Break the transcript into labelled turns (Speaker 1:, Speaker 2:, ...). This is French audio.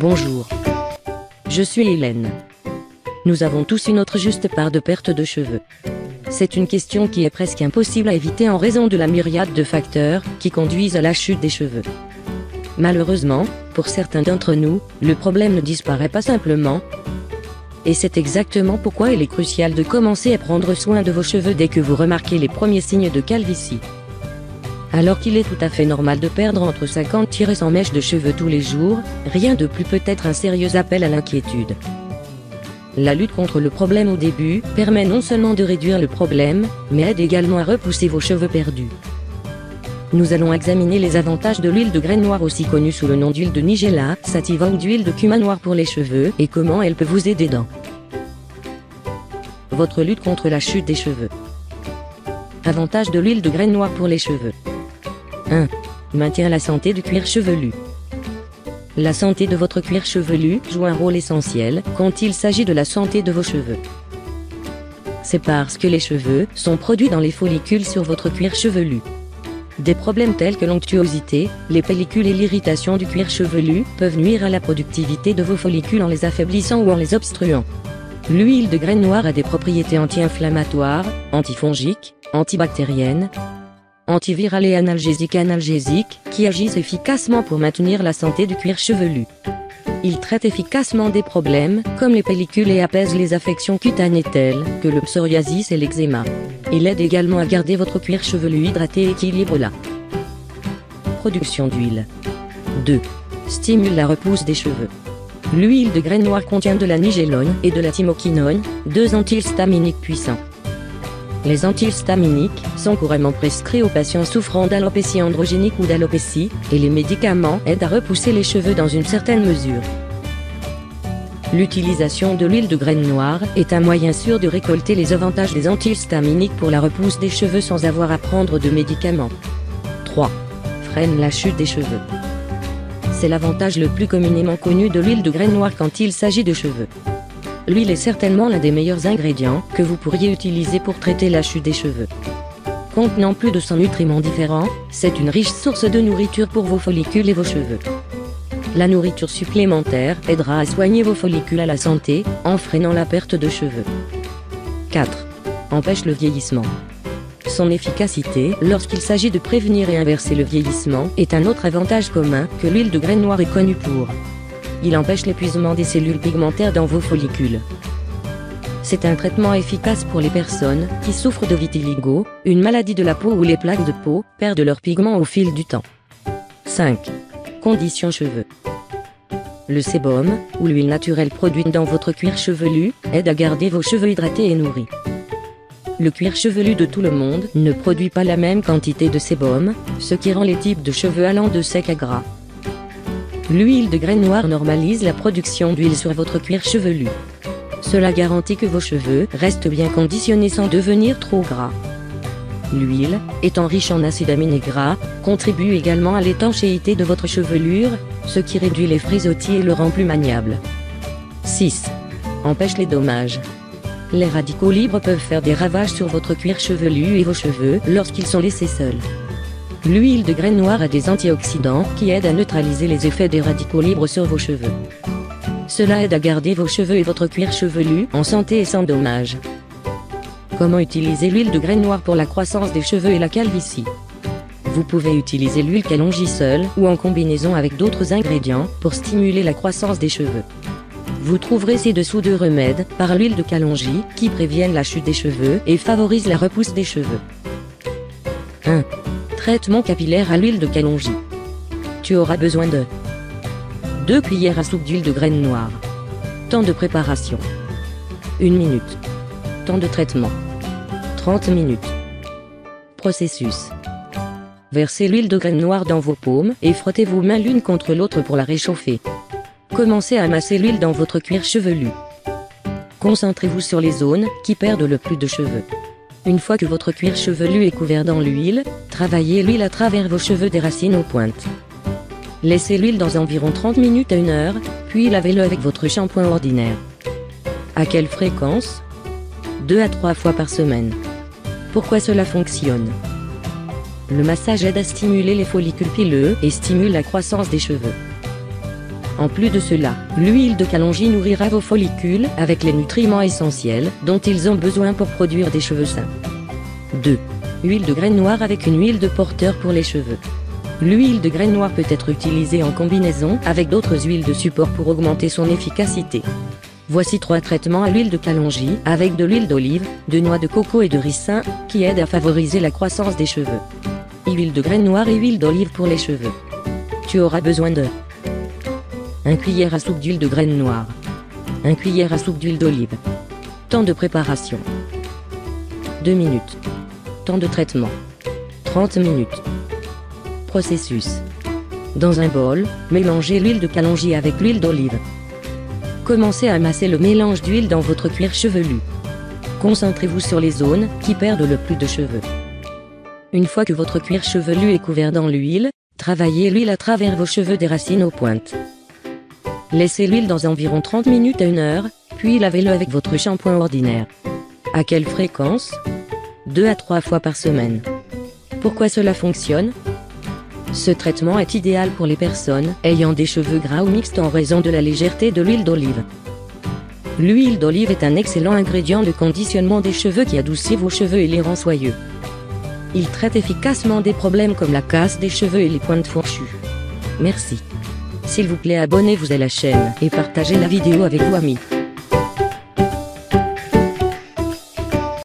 Speaker 1: Bonjour. Je suis Hélène. Nous avons tous une autre juste part de perte de cheveux. C'est une question qui est presque impossible à éviter en raison de la myriade de facteurs qui conduisent à la chute des cheveux. Malheureusement, pour certains d'entre nous, le problème ne disparaît pas simplement. Et c'est exactement pourquoi il est crucial de commencer à prendre soin de vos cheveux dès que vous remarquez les premiers signes de calvitie. Alors qu'il est tout à fait normal de perdre entre 50 et 100 mèches de cheveux tous les jours, rien de plus peut être un sérieux appel à l'inquiétude. La lutte contre le problème au début permet non seulement de réduire le problème, mais aide également à repousser vos cheveux perdus. Nous allons examiner les avantages de l'huile de graine noire, aussi connue sous le nom d'huile de Nigella, sativa ou d'huile de cumin noir pour les cheveux, et comment elle peut vous aider dans votre lutte contre la chute des cheveux. Avantages de l'huile de graine noire pour les cheveux. 1. Maintient la santé du cuir chevelu. La santé de votre cuir chevelu joue un rôle essentiel quand il s'agit de la santé de vos cheveux. C'est parce que les cheveux sont produits dans les follicules sur votre cuir chevelu. Des problèmes tels que l'onctuosité, les pellicules et l'irritation du cuir chevelu peuvent nuire à la productivité de vos follicules en les affaiblissant ou en les obstruant. L'huile de graine noire a des propriétés anti-inflammatoires, antifongiques, antibactériennes, antivirales et analgésiques qui agissent efficacement pour maintenir la santé du cuir chevelu. Il traite efficacement des problèmes comme les pellicules et apaise les affections cutanées telles que le psoriasis et l'eczéma. Il aide également à garder votre cuir chevelu hydraté et équilibre la production d'huile. 2. Stimule la repousse des cheveux. L'huile de graine noire contient de la nigellone et de la thymoquinone, deux antihistaminiques puissants. Les antihistaminiques sont couramment prescrits aux patients souffrant d'alopécie androgénique ou d'alopécie, et les médicaments aident à repousser les cheveux dans une certaine mesure. L'utilisation de l'huile de graine noire est un moyen sûr de récolter les avantages des antihistaminiques pour la repousse des cheveux sans avoir à prendre de médicaments. 3. Freine la chute des cheveux. C'est l'avantage le plus communément connu de l'huile de graine noire quand il s'agit de cheveux. L'huile est certainement l'un des meilleurs ingrédients que vous pourriez utiliser pour traiter la chute des cheveux. Contenant plus de 100 nutriments différents, c'est une riche source de nourriture pour vos follicules et vos cheveux. La nourriture supplémentaire aidera à soigner vos follicules à la santé, en freinant la perte de cheveux. 4. Empêche le vieillissement. Son efficacité, lorsqu'il s'agit de prévenir et inverser le vieillissement, est un autre avantage commun que l'huile de graine noire est connue pour. Il empêche l'épuisement des cellules pigmentaires dans vos follicules. C'est un traitement efficace pour les personnes qui souffrent de vitiligo, une maladie de la peau où les plaques de peau perdent leurs pigments au fil du temps. 5. Condition cheveux. Le sébum, ou l'huile naturelle produite dans votre cuir chevelu, aide à garder vos cheveux hydratés et nourris. Le cuir chevelu de tout le monde ne produit pas la même quantité de sébum, ce qui rend les types de cheveux allant de sec à gras. L'huile de graine noire normalise la production d'huile sur votre cuir chevelu. Cela garantit que vos cheveux restent bien conditionnés sans devenir trop gras. L'huile, étant riche en acides aminés gras, contribue également à l'étanchéité de votre chevelure, ce qui réduit les frisottis et le rend plus maniable. 6. Empêche les dommages. Les radicaux libres peuvent faire des ravages sur votre cuir chevelu et vos cheveux lorsqu'ils sont laissés seuls. L'huile de graine noire a des antioxydants qui aident à neutraliser les effets des radicaux libres sur vos cheveux. Cela aide à garder vos cheveux et votre cuir chevelu en santé et sans dommages. Comment utiliser l'huile de graine noire pour la croissance des cheveux et la calvitie? Vous pouvez utiliser l'huile Kalonji seule ou en combinaison avec d'autres ingrédients pour stimuler la croissance des cheveux. Vous trouverez ci-dessous deux remèdes par l'huile de Kalonji qui préviennent la chute des cheveux et favorisent la repousse des cheveux. 1. Traitement capillaire à l'huile de Kalonji. Tu auras besoin de 2 cuillères à soupe d'huile de graine noire. Temps de préparation 1 minute. Temps de traitement 30 minutes. Processus. Versez l'huile de graine noire dans vos paumes et frottez vos mains l'une contre l'autre pour la réchauffer. Commencez à masser l'huile dans votre cuir chevelu. Concentrez-vous sur les zones qui perdent le plus de cheveux. Une fois que votre cuir chevelu est couvert dans l'huile, travaillez l'huile à travers vos cheveux des racines aux pointes. Laissez l'huile dans environ 30 minutes à 1 heure, puis lavez-le avec votre shampoing ordinaire. À quelle fréquence? 2 à 3 fois par semaine. Pourquoi cela fonctionne? Le massage aide à stimuler les follicules pileux et stimule la croissance des cheveux. En plus de cela, l'huile de kalonji nourrira vos follicules avec les nutriments essentiels dont ils ont besoin pour produire des cheveux sains. 2. Huile de graines noires avec une huile de porteur pour les cheveux. L'huile de graines noires peut être utilisée en combinaison avec d'autres huiles de support pour augmenter son efficacité. Voici 3 traitements à l'huile de kalonji avec de l'huile d'olive, de noix de coco et de ricin qui aident à favoriser la croissance des cheveux. Huile de graines noires et huile d'olive pour les cheveux. Tu auras besoin de 1 cuillère à soupe d'huile de graines noires, 1 cuillère à soupe d'huile d'olive. Temps de préparation 2 minutes. Temps de traitement 30 minutes. Processus. Dans un bol, mélangez l'huile de kalonji avec l'huile d'olive. Commencez à masser le mélange d'huile dans votre cuir chevelu. Concentrez-vous sur les zones qui perdent le plus de cheveux. Une fois que votre cuir chevelu est couvert dans l'huile, travaillez l'huile à travers vos cheveux des racines aux pointes. Laissez l'huile dans environ 30 minutes à 1 heure, puis lavez-le avec votre shampoing ordinaire. À quelle fréquence? 2 à 3 fois par semaine. Pourquoi cela fonctionne? Ce traitement est idéal pour les personnes ayant des cheveux gras ou mixtes en raison de la légèreté de l'huile d'olive. L'huile d'olive est un excellent ingrédient de conditionnement des cheveux qui adoucit vos cheveux et les rend soyeux. Il traite efficacement des problèmes comme la casse des cheveux et les pointes fourchues. Merci. S'il vous plaît, abonnez-vous à la chaîne et partagez la vidéo avec vos amis.